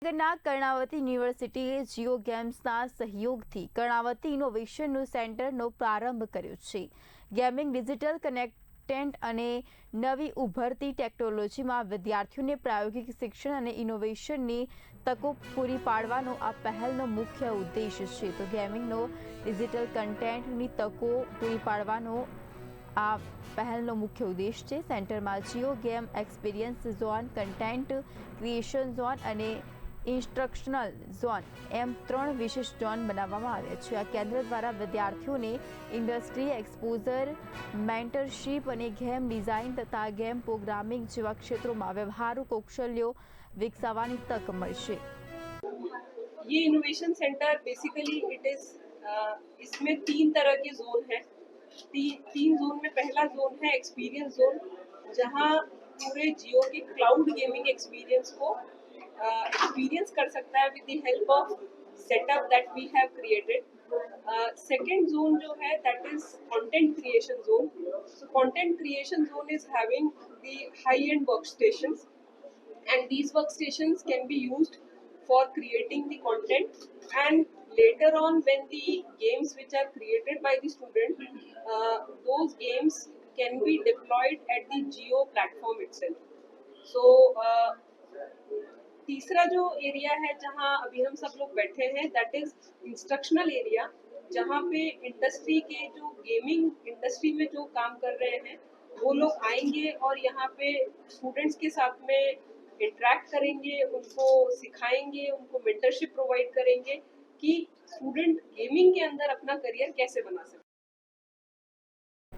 ના કર્ણાવતી યુનિવર્સિટીએ જીઓ ગેમ્સના સહયોગથી કર્ણાવતી ઇનોવેશનનું સેન્ટરનો પ્રારંભ કર્યો છે. ગેમિંગ, ડિજિટલ કનેક્ટેન્ટ અને નવી ઉભરતી ટેકનોલોજીમાં વિદ્યાર્થીઓને પ્રાયોગિક શિક્ષણ અને ઇનોવેશનની તકો પૂરી પાડવાનો આ પહેલનો મુખ્ય ઉદ્દેશ છે. તો ગેમિંગનો ડિજિટલ કન્ટેન્ટની તકો પૂરી પાડવાનો આ પહેલનો મુખ્ય ઉદ્દેશ છે. સેન્ટરમાં Jio game experience zone, content creation zone અને ઇન્સ્ટ્રક્શનલ ઝોન એમ 3 વિશિષ્ટ ઝોન બનાવવામાં આવ્યા છે. આ કેન્દ્ર દ્વારા વિદ્યાર્થીઓને ઇન્ડસ્ટ્રી એક્સપોઝર, મેન્ટરશીપ અને ગેમ ડિઝાઇન તથા ગેમ પ્રોગ્રામિંગ જેવા ક્ષેત્રોમાં વ્યવહારુ કૌશલ્યો વિકસાવવાની તક મળશે. ये innovation centre basically it is इसमें 3 तरह के जोन हैं. तीन जोन में पहला जोन है एक्सपीरियंस जोन, जहां पूरे जियो के क्लाउड गेमिंग एक्सपीरियंस को एक्सपीरियंस कर सकता है with the help of setup that we have created. Second zone जो है that is content creation zone. So content creation zone is having the high end workstations, and these workstations can be used for creating the content, and later on when the games which are created by the student, those games can be deployed at the Geo platform itself. So तीसरा जो area है जहाँ अभी हम सब लोग बैठे हैं दैट इज इंस्ट्रक्शनल एरिया, जहाँ पे इंडस्ट्री के जो गेमिंग इंडस्ट्री में जो काम कर रहे हैं वो लोग आएंगे और यहाँ पे स्टूडेंट्स के साथ में इंटरेक्ट करेंगे, उनको सिखाएंगे, उनको मेंटरशिप प्रोवाइड करेंगे कि स्टूडेंट गेमिंग के अंदर अपना करियर कैसे बना सकते हैं.